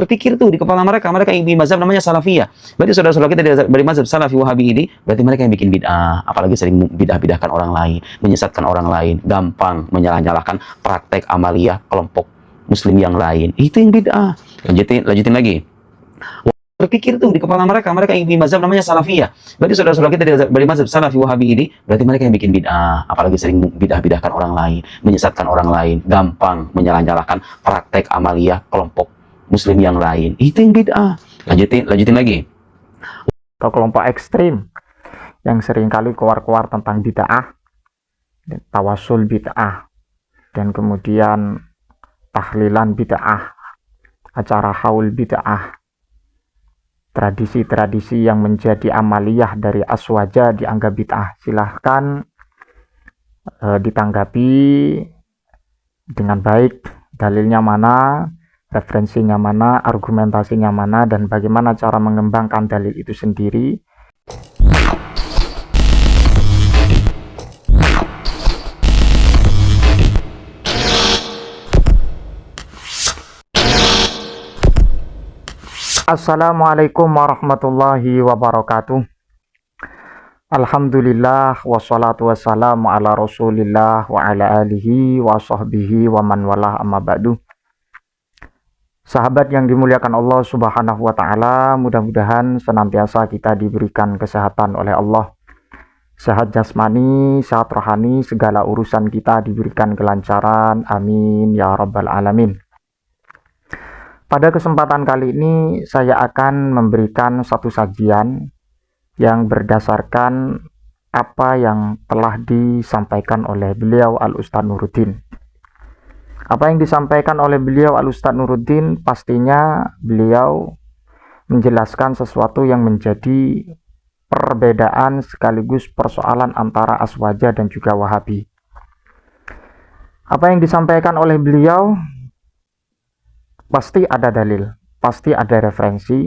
Berpikir tuh di kepala mereka, mereka yang bikin mazhab namanya salafiyah. Berarti saudara-saudara kita dari mazhab salafi wahabi ini, berarti mereka yang bikin bid'ah, apalagi sering bidah-bidahkan orang lain, menyesatkan orang lain, gampang menyalah-nyalahkan praktek amaliyah kelompok muslim yang lain. Itu yang bid'ah. Lanjutin lagi. Berpikir tuh di kepala mereka, mereka yang bikin mazhab namanya salafiyah. Berarti saudara-saudara kita dari mazhab salafi wahabi ini, berarti mereka yang bikin bid'ah, apalagi sering bidah-bidahkan orang lain, menyesatkan orang lain, gampang menyalah-nyalahkan praktek amaliyah kelompok muslim yang lain. Itu yang bid'ah. Lanjutin lagi. Atau kelompok ekstrim yang seringkali keluar-keluar tentang bid'ah, tawasul bid'ah, dan kemudian tahlilan bid'ah, acara haul bid'ah, tradisi-tradisi yang menjadi amaliyah dari aswaja dianggap bid'ah. Silahkan ditanggapi dengan baik, dalilnya mana, referensinya mana, argumentasinya mana, dan bagaimana cara mengembangkan dalil itu sendiri. Assalamualaikum warahmatullahi wabarakatuh. Alhamdulillah wassalatu wassalamu ala rasulillah wa ala alihi wa sahbihi wa man walah amma ba'du. Sahabat yang dimuliakan Allah subhanahu wa ta'ala, mudah-mudahan senantiasa kita diberikan kesehatan oleh Allah. Sehat jasmani, sehat rohani, segala urusan kita diberikan kelancaran. Amin ya rabbal alamin. Pada kesempatan kali ini saya akan memberikan satu sajian yang berdasarkan apa yang telah disampaikan oleh beliau Al-Ustadz Nuruddin. Apa yang disampaikan oleh beliau Al-Ustadz Nuruddin, pastinya beliau menjelaskan sesuatu yang menjadi perbedaan sekaligus persoalan antara aswaja dan juga wahabi. Apa yang disampaikan oleh beliau pasti ada dalil, pasti ada referensi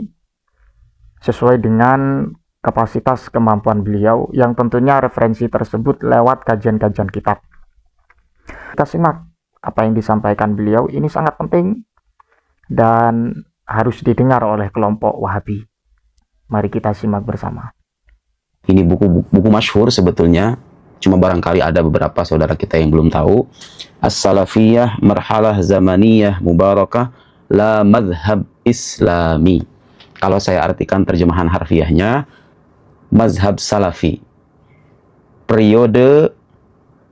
sesuai dengan kapasitas kemampuan beliau, yang tentunya referensi tersebut lewat kajian-kajian kitab. Kita simak apa yang disampaikan beliau, ini sangat penting dan harus didengar oleh kelompok Wahabi. Mari kita simak bersama. Ini buku masyhur sebetulnya, cuma barangkali ada beberapa saudara kita yang belum tahu. As-Salafiyah Marhalah Zamaniyah Mubarakah La Madhab Islami. Kalau saya artikan terjemahan harfiahnya, mazhab salafi, periode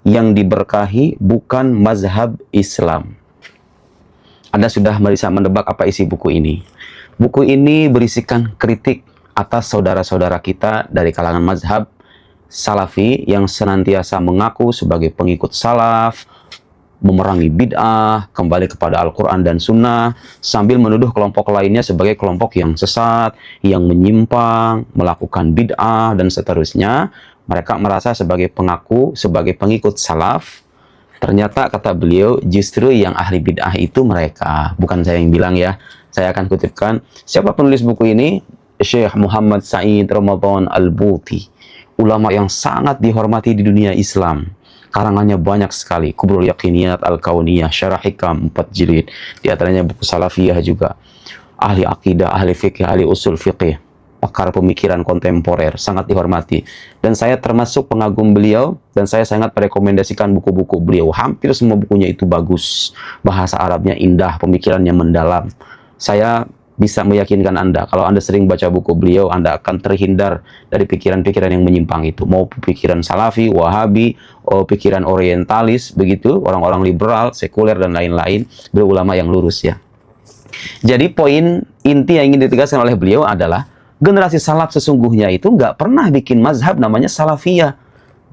yang diberkahi, bukan mazhab Islam. Anda sudah bisa mendebak apa isi buku ini. Buku ini berisikan kritik atas saudara-saudara kita dari kalangan mazhab salafi yang senantiasa mengaku sebagai pengikut salaf, memerangi bid'ah, kembali kepada Al-Quran dan Sunnah, sambil menuduh kelompok lainnya sebagai kelompok yang sesat, yang menyimpang, melakukan bid'ah, dan seterusnya. Mereka merasa sebagai pengaku, sebagai pengikut salaf. Ternyata, kata beliau, justru yang ahli bid'ah itu mereka. Bukan saya yang bilang ya. Saya akan kutipkan. Siapa penulis buku ini? Syekh Muhammad Sa'id Ramadan Al-Buti. Ulama yang sangat dihormati di dunia Islam. Karangannya banyak sekali. Kubrul Yaqiniyat Al-Kauniyah, Syarah Hikam 4 jilid. Di antaranya buku Salafiyah juga. Ahli akidah, ahli fikih, ahli usul fikih. Pakar pemikiran kontemporer, sangat dihormati. Dan saya termasuk pengagum beliau, dan saya sangat merekomendasikan buku-buku beliau. Hampir semua bukunya itu bagus. Bahasa Arabnya indah, pemikirannya mendalam. Saya bisa meyakinkan Anda, kalau Anda sering baca buku beliau, Anda akan terhindar dari pikiran-pikiran yang menyimpang itu. Mau pikiran salafi, wahabi, pikiran orientalis, begitu, orang-orang liberal, sekuler, dan lain-lain. Beliau ulama yang lurus ya. Jadi poin inti yang ingin ditegaskan oleh beliau adalah, generasi salaf sesungguhnya itu nggak pernah bikin mazhab namanya salafiyah.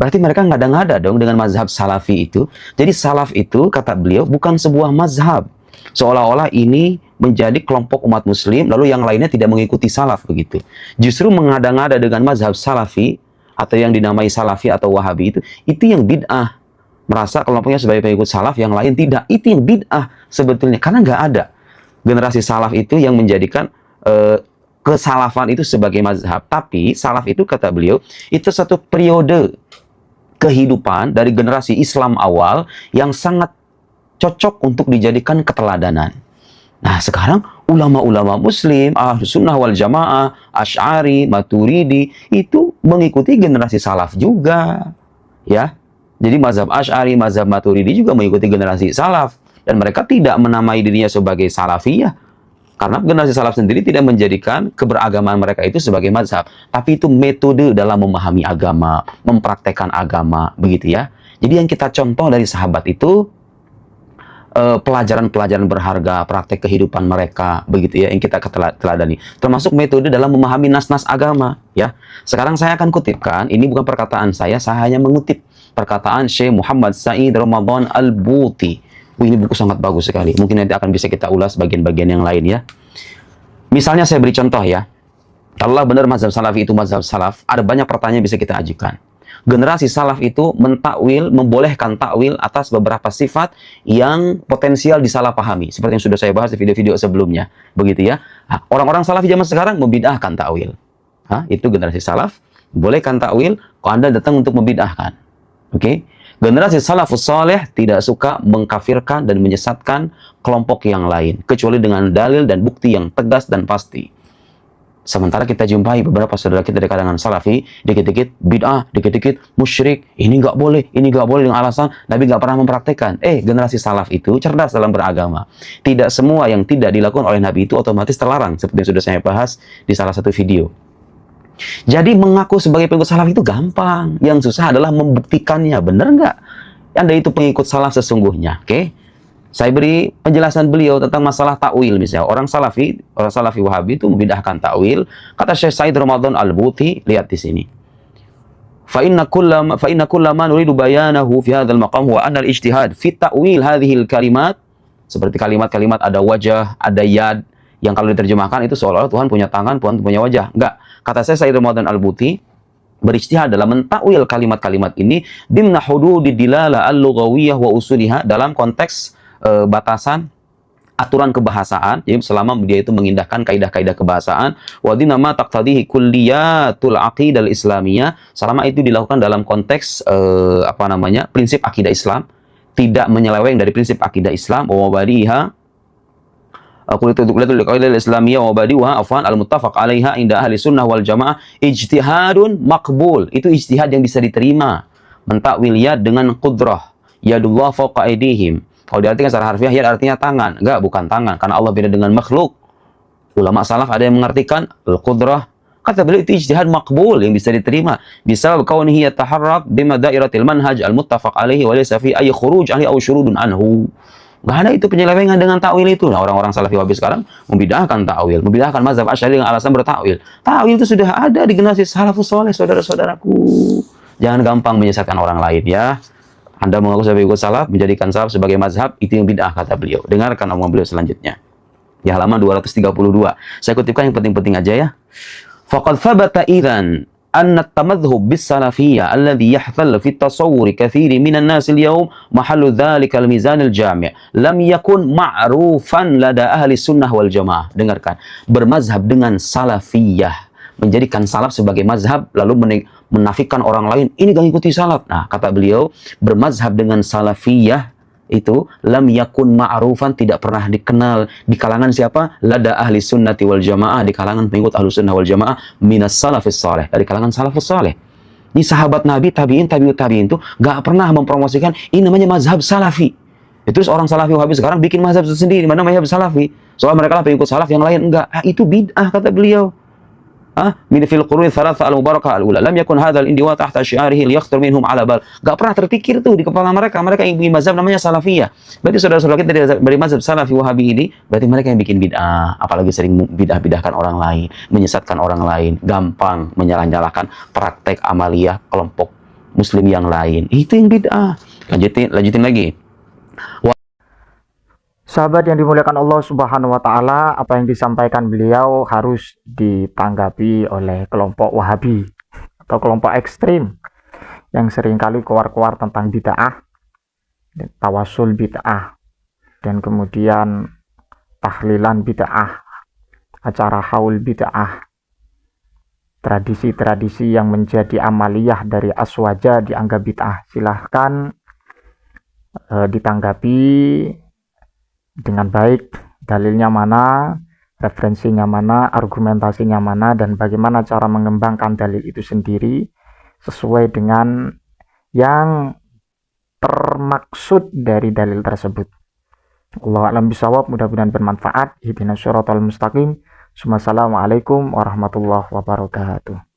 Berarti mereka ngada-ngada dong dengan mazhab salafi itu. Jadi salaf itu, kata beliau, bukan sebuah mazhab. Seolah-olah ini menjadi kelompok umat muslim, lalu yang lainnya tidak mengikuti salaf begitu. Justru mengada-ngada dengan mazhab salafi, atau yang dinamai salafi atau wahabi itu yang bid'ah. Merasa kelompoknya sebagai pengikut salaf, yang lain tidak. Itu yang bid'ah sebetulnya. Karena nggak ada generasi salaf itu yang menjadikan kesalafan itu sebagai mazhab. Tapi salaf itu, kata beliau, itu satu periode kehidupan dari generasi Islam awal yang sangat cocok untuk dijadikan keteladanan. Nah, sekarang ulama-ulama muslim, Ahlus Sunnah wal Jamaah, Asy'ari, Maturidi, itu mengikuti generasi salaf juga. Ya. Jadi mazhab Asy'ari, mazhab Maturidi juga mengikuti generasi salaf. Dan mereka tidak menamai dirinya sebagai salafiyah. Karena generasi salaf sendiri tidak menjadikan keberagaman mereka itu sebagai mazhab. Tapi itu metode dalam memahami agama, mempraktekkan agama, begitu ya. Jadi yang kita contoh dari sahabat itu, pelajaran-pelajaran berharga, praktek kehidupan mereka, begitu ya, yang kita teladani. Termasuk metode dalam memahami nas-nas agama, ya. Sekarang saya akan kutipkan, ini bukan perkataan saya hanya mengutip perkataan Syekh Muhammad Said Ramadan Al-Buti. Ini buku sangat bagus sekali. Mungkin nanti akan bisa kita ulas bagian-bagian yang lain, ya. Misalnya saya beri contoh, ya. Kalau benar mazhab salafi itu mazhab salaf, ada banyak pertanyaan yang bisa kita ajukan. Generasi salaf itu mentakwil, membolehkan takwil atas beberapa sifat yang potensial disalahpahami. Seperti yang sudah saya bahas di video-video sebelumnya. Begitu ya. Orang-orang salafi zaman sekarang membid'ahkan takwil. Itu generasi salaf. Bolehkan takwil kalau Anda datang untuk membid'ahkan. Oke. Generasi salafus saleh tidak suka mengkafirkan dan menyesatkan kelompok yang lain. Kecuali dengan dalil dan bukti yang tegas dan pasti. Sementara kita jumpai beberapa saudara kita dari kalangan salafi, dikit-dikit bid'ah, dikit-dikit musyrik, ini nggak boleh dengan alasan Nabi nggak pernah mempraktekkan. Generasi salaf itu cerdas dalam beragama. Tidak semua yang tidak dilakukan oleh Nabi itu otomatis terlarang, seperti yang sudah saya bahas di salah satu video. Jadi mengaku sebagai pengikut salaf itu gampang. Yang susah adalah membuktikannya. Benar nggak? Anda itu pengikut salaf sesungguhnya, oke? Saya beri penjelasan beliau tentang masalah takwil misalnya. Orang salafi Wahabi itu membid'ahkan takwil. Kata Syekh Said Ramadan Al-Buti, lihat di sini. Fa inna kullama nuridu bayanahu fi hadzal maqam wa anna al-ijtihad fi ta'wil hadhihi al-kalimat, seperti kalimat-kalimat ada wajah, ada yad, yang kalau diterjemahkan itu seolah-olah Tuhan punya tangan, Tuhan punya wajah. Enggak. Kata Syekh Said Ramadan Al-Buti, berijtihad dalam mentakwil kalimat-kalimat ini dimna hududid dilalah al-lughawiyyah wa usuliha, dalam konteks batasan aturan kebahasaan, jadi selama dia itu mengindahkan kaidah-kaidah kebahasaan, wa dinama taqtadihi kulliyatul aqidah islamiyah, selama itu dilakukan dalam konteks prinsip akidah Islam, tidak menyeleweng dari prinsip akidah Islam, wa mabadiha kulitul qaidah islamiyah wa mabadiha afwan al-muttafaq 'alaiha inda ahli sunnah wal jamaah ijtihadun maqbul, itu ijtihad yang bisa diterima. Mentakwil yad dengan qudrah, yadullah fawqa aydihim. Kalau diartikan secara harfiah, yad artinya tangan. Enggak, bukan tangan. Karena Allah beda dengan makhluk. Ulama salaf ada yang mengartikan al-qudrah. Kata beliau itu ijtihad makbul yang bisa diterima. Bisa kaunihi yataharrak bima dairatil manhaj al-muttafaq alaihi wa laysa fi ay khuruj alaihi aw syurudun anhu. Enggak ada itu penyelewengan dengan takwil itu. Nah, orang-orang salafi wahabi sekarang membid'ahkan takwil, membid'ahkan mazhab Asy'ari dengan alasan bertakwil. Takwil itu sudah ada di generasi salafus saleh, saudara-saudaraku. Jangan gampang menyesatkan orang lain, ya. Anda mengaku sebagai pengikut salaf, menjadikan salaf sebagai mazhab, itu yang bid'ah, kata beliau. Dengarkan omongan beliau selanjutnya. Di halaman 232. Saya kutipkan yang penting-penting aja, ya. Faqad thabata idzan anna at-tamadhhub bis-salafiyyah alladhi yahtall fi at-tasawwur katsiri minan nas al-yawm mahallu dzalika al-mizan al-jami' lam yakun ma'rufan lada ahli sunnah wal jamaah. Dengarkan. Bermazhab dengan salafiyah, menjadikan salaf sebagai mazhab, lalu menafikan orang lain, ini gak ikuti salaf. Nah, kata beliau, bermazhab dengan salafiyah itu lam yakun ma'rufan, tidak pernah dikenal di kalangan siapa? Lada ahli sunnati wal jamaah, di kalangan pengikut ahli sunnah wal jamaah, minas salafis saleh, dari kalangan salafus saleh. Ini sahabat Nabi, tabi'in itu gak pernah mempromosikan ini namanya mazhab salafi. Terus orang salafi wahabi sekarang bikin mazhab sendiri, mana mazhab salafi? Soal mereka lah pengikut salaf, yang lain enggak. Itu bid'ah, kata beliau. Min fil qurun thalatha al-mubarakah al-ula lam yakun hadzal indiwa tahta syi'arihi liyakhthur minhum ala bal. Gak pernah terpikir tuh di kepala mereka yang bikin mazhab namanya salafiyah. Berarti saudara-saudara kita dari mazhab salafi wahabi ini, berarti mereka yang bikin bid'ah, apalagi sering bid'ah-bid'ahkan orang lain, menyesatkan orang lain, gampang menyalah-nyalahkan praktek amaliyah kelompok muslim yang lain. Itu yang bid'ah. Lanjutin lagi. Sahabat yang dimuliakan Allah Subhanahu wa Ta'ala, apa yang disampaikan beliau harus ditanggapi oleh kelompok Wahabi atau kelompok ekstrim yang seringkali keluar-keluar tentang bid'ah, tawasul bid'ah, dan kemudian tahlilan bid'ah, acara haul bid'ah, tradisi-tradisi yang menjadi amaliyah dari aswaja dianggap bid'ah. Silahkan ditanggapi dengan baik dalilnya mana, referensinya mana, argumentasinya mana, dan bagaimana cara mengembangkan dalil itu sendiri sesuai dengan yang termaksud dari dalil tersebut. Allahu a'lam bishawab, mudah-mudahan bermanfaat. Ihdinas siratal mustaqim. Assalamualaikum warahmatullahi wabarakatuh.